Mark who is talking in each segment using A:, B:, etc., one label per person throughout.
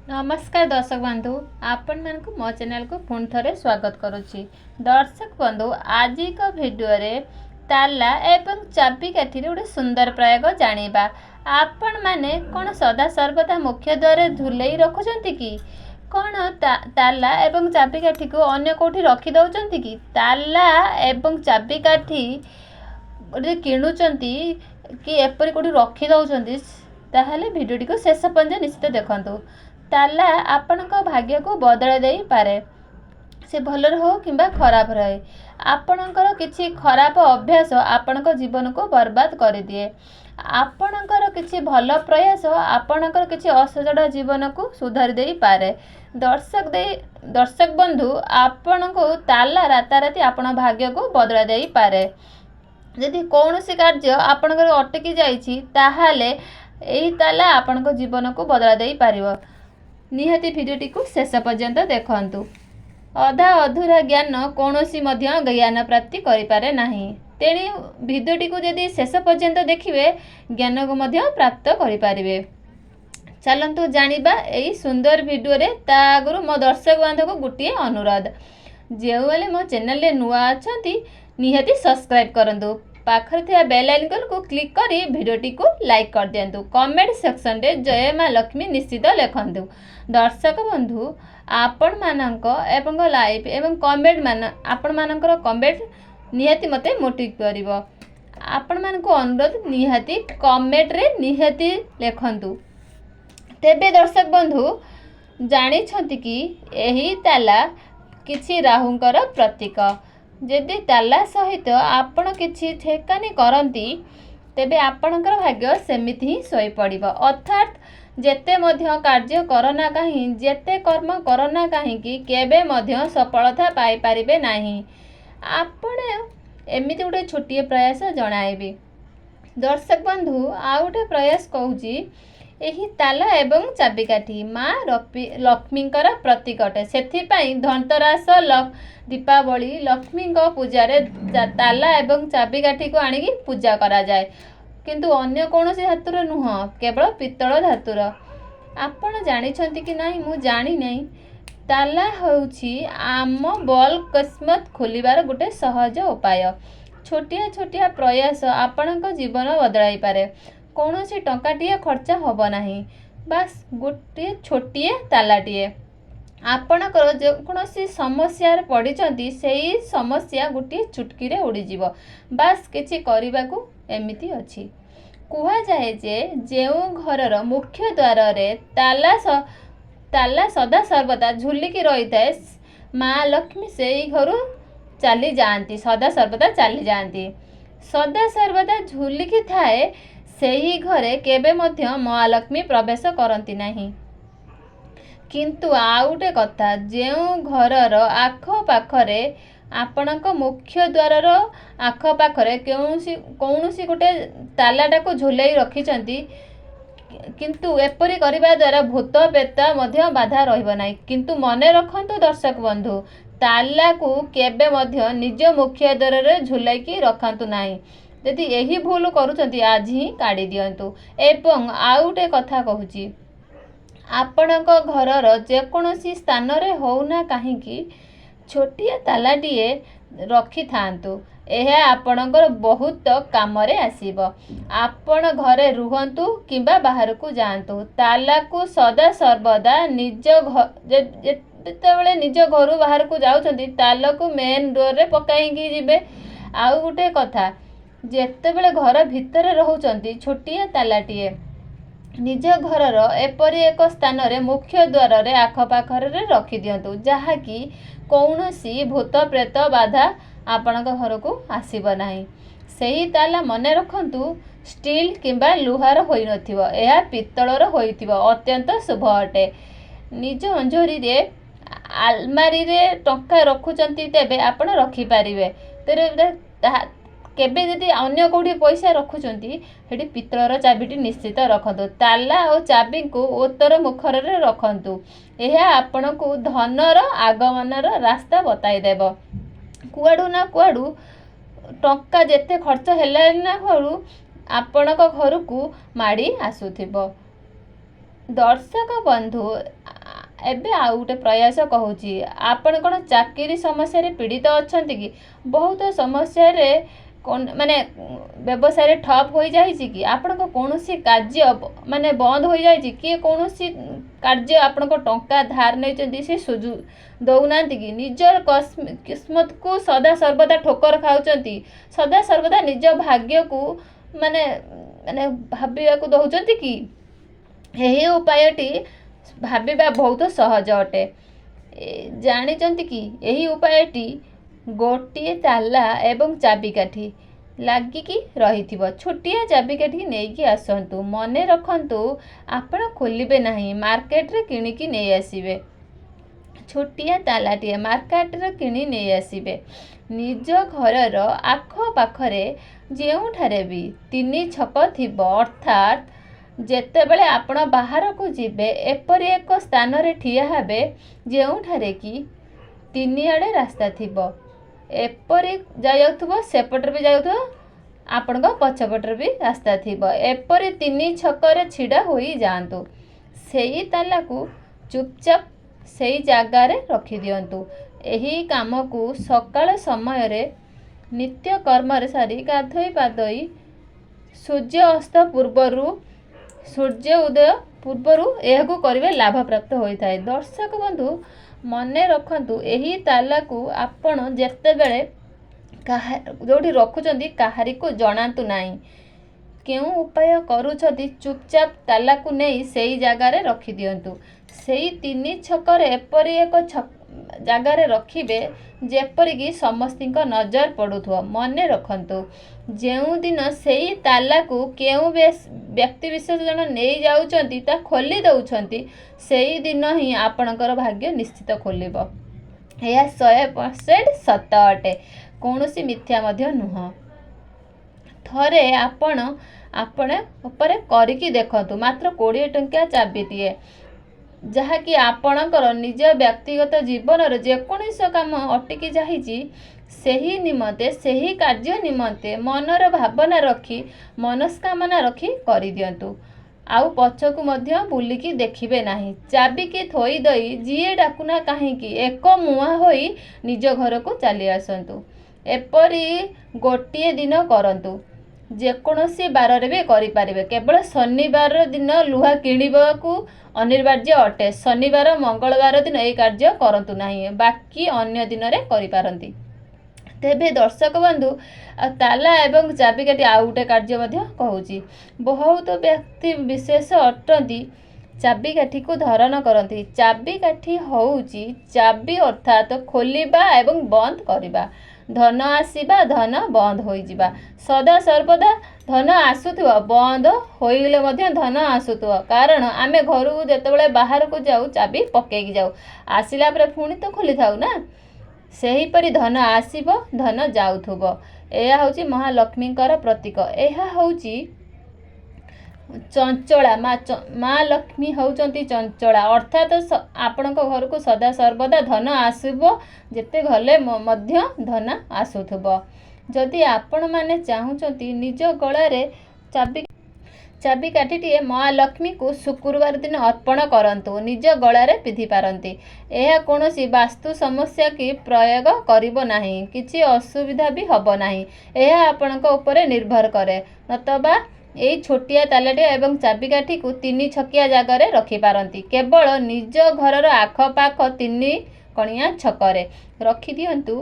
A: नमस्कार दर्शक बंधु आपण मान को मो चैनल को पुणी थे स्वागत करुच्ची। दर्शक बंधु आज का वीडियो रे ताला एवं चाबिकाठी गोटे सुंदर प्रयोग जानिबा। आपण माने कौन सदा सर्वदा मुख्य द्वार झुलई रखुचंती कि कौन ताला एवं चाबिकाठी को अन्य कोठी रखी दउचंती कि ताला एवं चाबिकाठी किणुचंती कि एपरी कोठी रखी दउचंती ताहले वीडियो को शेष पर्यंत निश्चित देखंतु। ताला आपणक भाग्य को बदल दे पारे, से भल हो कि खराब रहे। आपणकर किछि खराब अभ्यास आपणक जीवन को बर्बाद कर दिए। आपणकर किछि भल प्रयास आपणकर किछि असजड़ा जीवन को सुधारी दे पारे। दर्शक बंधु आपण को ताला राताराती आपण भाग्य को बदल दे पारे। यदि कौन सी कार्य आपणकर अटकी जाइछि ताहाले एही ताला आपणक जीवन को बदल दे पारिबो। निहाती भिडियोटी को शेष पर्यंत देखंतु। अधा अधूरा ज्ञान कौनसी मध्य ज्ञान प्राप्ति करिपारे नाही, तेणी भिडियोटी को यदि शेष पर्यंत देखिए ज्ञान को मध्य प्राप्त करिपारिबे। चलंतु जानिबा एई सुंदर वीडियो रे। ता आगुरु मो दर्शक बांधव को गोटे अनुरोध, जो वाले मो चैनल रे नुआ अछंती निहाती सब्सक्राइब करंतु। पाखरे थिया बेल आइकन को क्लिक करी वीडियोटी को लाइक कर दियंतु। कमेंट सेक्शन रे जय मां लक्ष्मी निश्चित लिखंतु। दर्शक बंधु आपण मानक एवं लाइव एवं कमेंट मान आपण मानकर कमेंट निहाती मते मोटिवेट करिवो। आपण मान को अनुरोध निहाती कमेंट रे निहाती लिखंतु। तेबे दर्शक बंधु जानी छंती कि एही ताला किछि राहुंकर प्रतीक। यदि ताला सहित आपण किछि ठेकानी करंती तेबे आपणकर भाग्य सेमिति ही सोई पड़िबो। अर्थात जेते मध्य कार्य करना कहीं जेते कर्म करना कहीं कि केबे मध्य सफलता पाई पारिबे नाही। आपण एमिति गोटे छोटिए प्रयास जणाइबे। दर्शक बंधु आ गोटे प्रयास कहूची, एही ताला एवं चाबिकाठी माँ लक्ष्मींकर प्रतीक अटे। सेथिपाई धनतेरस दीपावली लक्ष्मी पूजा रे ताला एवं चाबिकाठी को आनिकी पूजा करा जाए, किंतु अन्य कौनसी धातुर नुह, केवल पित्तल धातुर। आपण जानिछंती कि नाही मु जानी नहीं। ताला होउछि आम बल किस्मत खोलिबार गोटे सहज उपाय। छोटिया छोटिया प्रयास आपणक जीवन बदलाई पारे। कौनसी टंकाटिए खर्च हब नाही, बास गोटे छोटिए तालाटिए। आपणकर जो कौनसी समस्या पड़िचंती सेही समस्या गोटे चुटकी रे उड़ी जीवो। बास किछि करिबाकू एमिति अछि। कुहा जाए जे जेउ घरर मुख्य द्वार रे ताला सदा सर्वदा झुलिकी रही थाए, माँ लक्ष्मी सेही घरु चली जाती, सदा सर्वदा चली जाती। सदा सर्वदा झुलिकी थाए सेही घरे केबे मध्य महालक्ष्मी प्रवेश करती नहीं। किंतु आउ गोटे कथा, जो घरर आख पाखरे आपणक मुख्य द्वारर आख पाखरे कौनसी गोटे तालाटा को झुलाई रखिचंती, किंतु एपरी करिबा द्वारा भूत प्रेत मध्य बाधा रहिबो नाही। किंतु मने रखंतु दर्शक बंधु, ताला को केबे मध्य निज मुख्य द्वार रे झुलाइकी रखंतु नाही। यदि यही भूल करुचंती आज ही काढ़ी दियंतु। एवं आउ गोटे कथा कहूची, आपणक घरर जेकोसी स्थान रे होउना काहींकी छोटिया तालाटिए रखी थांतु। यह आपणकर बहुत काम रे आसीबो। आपण घरे रुहंतु किंबा बाहर को जांतु, ताला को सदा सर्वदा निज जेतेबेले निज घर बाहर को जाउछंती ताला को मेन डोर रे पकाइकी जिबे। आउ गोटे कथा, जेतेबेले घर भितर रहुचंती छोटिया तालाटिए निज घरर एपरी एक स्थान रे मुख्य द्वार रे आख पाखरे रखी दियंतु, जहाँकि कौनसी भूत प्रेत बाधा आपणक घर को आसीब नाही। सेही ताला मने रखंतु स्टील किंबा लुहार होई नथिबो, एहा पित्तलर होइतिबो, अत्यंत शुभ अटे। निज अंजोरी रे आलमारी रे टंका रखुचंती तेबे आपण रखी पारिबे। तेरे केबे यदि अन्य कोठी पैसा रखुचंती हेटी पित्तलर चाबिटी निश्चित रखंतु। ताला और चाबी को उत्तर मुखर रे रखंतु। यह आपण को धनर आगमनर रास्ता बताई देबो। कुआडू ना कुआडू टंका जेते खर्च हेला ना घरू आपणक घर को माड़ी आसुथिबो। दर्शक बंधु ଏବେ ଆଉ ଗୋଟେ ପ୍ରୟାସ କହୁଛି। ଆପଣ କ'ଣ ଚାକିରି ସମସ୍ୟାରେ ପୀଡ଼ିତ ଅଛନ୍ତି କି? ବହୁତ ସମସ୍ୟାରେ ମାନେ ବ୍ୟବସାୟରେ ଠପ୍ ହୋଇଯାଇଛି କି? ଆପଣଙ୍କ କୌଣସି କାର୍ଯ୍ୟ ମାନେ ବନ୍ଦ ହୋଇଯାଇଛି କି? କୌଣସି କାର୍ଯ୍ୟ ଆପଣଙ୍କ ଟଙ୍କା ଧାର ନେଇଛନ୍ତି ସେ ଦେଉନାହାନ୍ତି କି? ନିଜର କିସ୍ମତକୁ ସଦା ସର୍ବଦା ଠୋକର ଖାଉଛନ୍ତି, ସଦା ସର୍ବଦା ନିଜ ଭାଗ୍ୟକୁ ମାନେ ଭାବିବାକୁ ଦେଉଛନ୍ତି କି? ଏହି ଉପାୟଟି ଭାବିବା ବହୁତ ସହଜ ଅଟେ। ଜାଣିଛନ୍ତି କି ଏହି ଉପାୟଟି ଗୋଟିଏ ତାଲା ଏବଂ ଚାବିକାଠି ଲାଗିକି ରହିଥିବ। ଛୋଟିଆ ଚାବିକାଠି ନେଇକି ଆସନ୍ତୁ। ମନେ ରଖନ୍ତୁ, ଆପଣ ଖୋଲିବେ ନାହିଁ, ମାର୍କେଟରେ କିଣିକି ନେଇ ଆସିବେ। ଛୋଟିଆ ତାଲାଟିଏ ମାର୍କେଟରେ କିଣି ନେଇ ଆସିବେ। ନିଜ ଘରର ଆଖପାଖରେ ଯେଉଁଠାରେ ବି 3 ଛକ ଥିବ, ଅର୍ଥାତ୍ ଯେତେବେଳେ ଆପଣ ବାହାରକୁ ଯିବେ ଏପରି ଏକ ସ୍ଥାନରେ ଠିଆ ହେବେ ଯେଉଁଠାରେ କି 3 ଆଡ଼େ ରାସ୍ତା ଥିବ। ଏପରି ଯାଉଥିବ, ସେପଟରେ ବି ଯାଉଥିବ, ଆପଣଙ୍କ ପଛପଟରେ ବି ରାସ୍ତା ଥିବ। ଏପରି 3 ଛକରେ ଛିଡ଼ା ହୋଇଯାଆନ୍ତୁ। ସେଇ ତାଲାକୁ ଚୁପଚାପ ସେଇ ଜାଗାରେ ରଖିଦିଅନ୍ତୁ। ଏହି କାମକୁ ସକାଳ ସମୟରେ ନିତ୍ୟକର୍ମରେ ସାରି ଗାଧୋଇ ପାଧୋଇ ସୂର୍ଯ୍ୟ ଅସ୍ତ ପୂର୍ବରୁ ସୂର୍ଯ୍ୟ ଉଦୟ ପୂର୍ବରୁ ଏହାକୁ କରିବେ, ଲାଭପ୍ରାପ୍ତ ହୋଇଥାଏ। ଦର୍ଶକ ବନ୍ଧୁ, ମନେ ରଖନ୍ତୁ, ଏହି ତାଲାକୁ ଆପଣ ଯେତେବେଳେ ଯେଉଁଠି ରଖୁଛନ୍ତି କାହାରିକୁ ଜଣାନ୍ତୁ ନାହିଁ। କେଉଁ ଉପାୟ କରୁଛନ୍ତି, ଚୁପଚାପ ତାଲାକୁ ନେଇ ସେଇ ଜାଗାରେ ରଖିଦିଅନ୍ତୁ। ସେଇ 3 ଛକରେ ଏପରି ଏକ ଜାଗାରେ ରଖିବେ ଯେପରିକି ସମସ୍ତଙ୍କ ନଜର ପଡ଼ୁଥିବ। ମନେ ରଖନ୍ତୁ, ଯେଉଁଦିନ ସେଇ ତାଲାକୁ କେଉଁ ବ୍ୟକ୍ତି ବିଶେଷ ଜଣ ନେଇଯାଉଛନ୍ତି, ତା ଖୋଲି ଦେଉଛନ୍ତି, ସେଇଦିନ ହିଁ ଆପଣଙ୍କର ଭାଗ୍ୟ ନିଶ୍ଚିତ ଖୋଲିବ। ଏହା 100% ସତ ଅଟେ, କୌଣସି ମିଥ୍ୟା ମଧ୍ୟ ନୁହଁ। ଥରେ ଆପଣ ଉପରେ କରିକି ଦେଖନ୍ତୁ। ମାତ୍ର 20 ଟଙ୍କିଆ ଚାବିଟିଏ, ଯାହାକି ଆପଣଙ୍କର ନିଜ ବ୍ୟକ୍ତିଗତ ଜୀବନର ଯେକୌଣସି କାମ ଅଟକି ଯାଇଛି, ସେହି ନିମନ୍ତେ, ସେହି କାର୍ଯ୍ୟ ନିମନ୍ତେ ମନର ଭାବନା ରଖି, ମନସ୍କାମନା ରଖି କରିଦିଅନ୍ତୁ। ଆଉ ପଛକୁ ମଧ୍ୟ ବୁଲିକି ଦେଖିବେ ନାହିଁ। ଚାବିକି ଥୋଇ ଦେଇ ଯିଏ ଡାକୁନା କାହିଁକି ଏକ ମୁହାଁ ହୋଇ ନିଜ ଘରକୁ ଚାଲି ଆସନ୍ତୁ। ଏପରି ଗୋଟିଏ ଦିନ କରନ୍ତୁ। ଯେକୌଣସି ବାରରେ ବି କରିପାରିବେ। କେବଳ ଶନିବାର ଦିନ ଲୁହା କିଣିବାକୁ ଅନିବାର୍ଯ୍ୟ ଅଟେ। ଶନିବାର, ମଙ୍ଗଳବାର ଦିନ ଏହି କାର୍ଯ୍ୟ କରନ୍ତୁ ନାହିଁ, ବାକି ଅନ୍ୟ ଦିନରେ କରିପାରନ୍ତି। ତେବେ ଦର୍ଶକ ବନ୍ଧୁ, ତାଲା ଏବଂ ଚାବିକାଠି ଆଉ ଗୋଟେ କାର୍ଯ୍ୟ ମଧ୍ୟ କହୁଛି। ବହୁତ ବ୍ୟକ୍ତି ବିଶେଷ ଅଟନ୍ତି ଚାବିକାଠିକୁ ଧାରଣ କରନ୍ତି। ଚାବିକାଠି ହେଉଛି ଚାବି, ଅର୍ଥାତ୍ ଖୋଲିବା ଏବଂ ବନ୍ଦ କରିବା। ଧନ ଆସିବା, ଧନ ବନ୍ଦ ହୋଇଯିବା। ସଦା ସର୍ବଦା ଧନ ଆସୁଥିବ, ବନ୍ଦ ହୋଇଗଲେ ମଧ୍ୟ ଧନ ଆସୁଥିବ। କାରଣ ଆମେ ଘରକୁ ଯେତେବେଳେ ବାହାରକୁ ଯାଉ ଚାବି ପକେଇକି ଯାଉ, ଆସିଲା ପରେ ପୁଣି ତ ଖୋଲିଥାଉ ନା। ସେହିପରି ଧନ ଆସିବ, ଧନ ଯାଉଥିବ। ଏହା ହେଉଛି ମହାଲକ୍ଷ୍ମୀଙ୍କର ପ୍ରତୀକ। ଏହା ହେଉଛି ଚଞ୍ଚଳା। ମା ଲକ୍ଷ୍ମୀ ହେଉଛନ୍ତି ଚଞ୍ଚଳା, ଅର୍ଥାତ୍ ଆପଣଙ୍କ ଘରକୁ ସଦା ସର୍ବଦା ଧନ ଆସିବ, ଯେତେ ଗଲେ ମଧ୍ୟ ଧନ ଆସୁଥିବ। ଯଦି ଆପଣମାନେ ଚାହୁଁଛନ୍ତି ନିଜ ଗଳାରେ ଚାବିକାଠିଟିଏ ମହାଲକ୍ଷ୍ମୀଙ୍କୁ ଶୁକ୍ରବାର ଦିନ ଅର୍ପଣ କରନ୍ତୁ, ନିଜ ଗଳାରେ ପିନ୍ଧିପାରନ୍ତି। ଏହା କୌଣସି ବାସ୍ତୁ ସମସ୍ୟା କି ପ୍ରୟୋଗ କରିବ ନାହିଁ, କିଛି ଅସୁବିଧା ବି ହେବ ନାହିଁ। ଏହା ଆପଣଙ୍କ ଉପରେ ନିର୍ଭର କରେ। ନତବା ଏହି ଛୋଟିଆ ତାଲାଟି ଏବଂ ଚାବିକାଠିକୁ 3 ଛକିଆ ଜାଗାରେ ରଖିପାରନ୍ତି। କେବଳ ନିଜ ଘରର ଆଖପାଖ 3 କଣିଆ ଛକରେ ରଖିଦିଅନ୍ତୁ।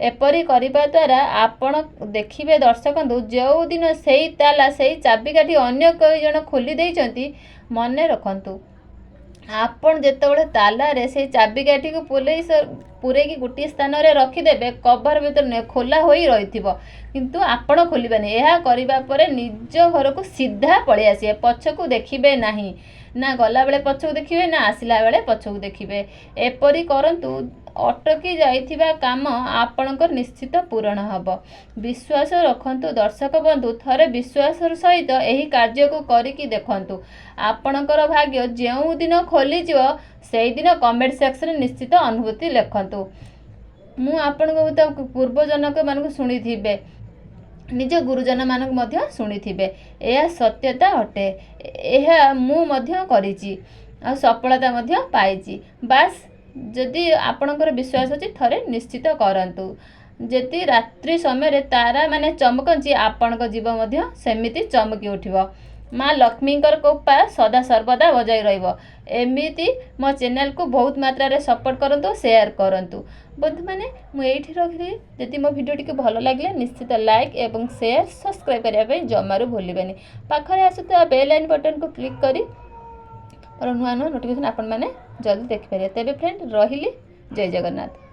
A: ଏପରି କରିବା ଦ୍ୱାରା ଆପଣ ଦେଖିବେ ଦର୍ଶକନ୍ତୁ, ଯେଉଁଦିନ ସେଇ ତାଲା, ସେଇ ଚାବିକାଠି ଅନ୍ୟ କେହି ଜଣ ଖୋଲି ଦେଇଛନ୍ତି, ମନେ ରଖନ୍ତୁ, ଆପଣ ଯେତେବେଳେ ତାଲାରେ ସେଇ ଚାବିକାଠିକୁ ପୂରେଇକି ଗୋଟିଏ ସ୍ଥାନରେ ରଖିଦେବେ, କଭର ଭିତରେ ଖୋଲା ହୋଇ ରହିଥିବ, କିନ୍ତୁ ଆପଣ ଖୋଲିବେନି। ଏହା କରିବା ପରେ ନିଜ ଘରକୁ ସିଧା ପଳେଇ ଆସିବେ, ପଛକୁ ଦେଖିବେ ନାହିଁ। ନା ଗଲାବେଳେ ପଛକୁ ଦେଖିବେ, ନା ଆସିଲା ବେଳେ ପଛକୁ ଦେଖିବେ। ଏପରି କରନ୍ତୁ, ଅଟକି ଯାଇଥିବା କାମ ଆପଣଙ୍କର ନିଶ୍ଚିତ ପୂରଣ ହେବ। ବିଶ୍ୱାସ ରଖନ୍ତୁ ଦର୍ଶକ ବନ୍ଧୁ, ଥରେ ବିଶ୍ୱାସର ସହିତ ଏହି କାର୍ଯ୍ୟକୁ କରିକି ଦେଖନ୍ତୁ। ଆପଣଙ୍କର ଭାଗ୍ୟ ଯେଉଁଦିନ ଖୋଲିଯିବ, ସେଇଦିନ କମେଣ୍ଟ ସେକ୍ସନରେ ନିଶ୍ଚିତ ଅନୁଭୂତି ଲେଖନ୍ତୁ। ମୁଁ ଆପଣଙ୍କ ପୂର୍ବଜନକମାନଙ୍କୁ ଶୁଣିଥିବେ, ନିଜ ଗୁରୁଜନମାନଙ୍କୁ ମଧ୍ୟ ଶୁଣିଥିବେ। ଏହା ସତ୍ୟତା ଅଟେ। ଏହା ମୁଁ ମଧ୍ୟ କରିଛି। ଆଉ ସଫଳତା ମଧ୍ୟ ପାଇଛି। ବାସ୍ ଯଦି ଆପଣଙ୍କର ବିଶ୍ୱାସ ଅଛି ଥରେ ନିଶ୍ଚିତ କରନ୍ତୁ। ଯଦି ରାତ୍ରି ସମୟରେ ତାରାମାନେ ଚମକନ୍ତି ଆପଣଙ୍କ ଜୀବ ମଧ୍ୟ ସେମିତି ଚମକି ଉଠିବ। ମା ଲକ୍ଷ୍ମୀଙ୍କର କୃପା ସଦା ସର୍ବଦା ବଜାୟ ରହିବ। ଏମିତି ମୋ ଚ୍ୟାନେଲକୁ ବହୁତ ମାତ୍ରାରେ ସପୋର୍ଟ କରନ୍ତୁ, ସେୟାର କରନ୍ତୁ। ବନ୍ଧୁମାନେ ମୁଁ ଏଇଠି ରଖିଲି। ଯଦି ମୋ ଭିଡ଼ିଓଟିକୁ ଭଲ ଲାଗିଲେ ନିଶ୍ଚିତ ଲାଇକ୍ ଏବଂ ସେୟାର ସବସ୍କ୍ରାଇବ୍ କରିବା ପାଇଁ ଜମାରୁ ଭୁଲିବେନି। ପାଖରେ ଆସୁଥିବା ବେଲ୍ ଆଇକନ୍ ବଟନକୁ କ୍ଲିକ୍ କରି ମୋର ନୂଆ ନୂଆ ନୋଟିଫିକେସନ୍ ଆପଣମାନେ ଜଲ୍ଦି ଦେଖିପାରିବେ। ତେବେ ଫ୍ରେଣ୍ଡ ରହିଲି, ଜୟ ଜଗନ୍ନାଥ।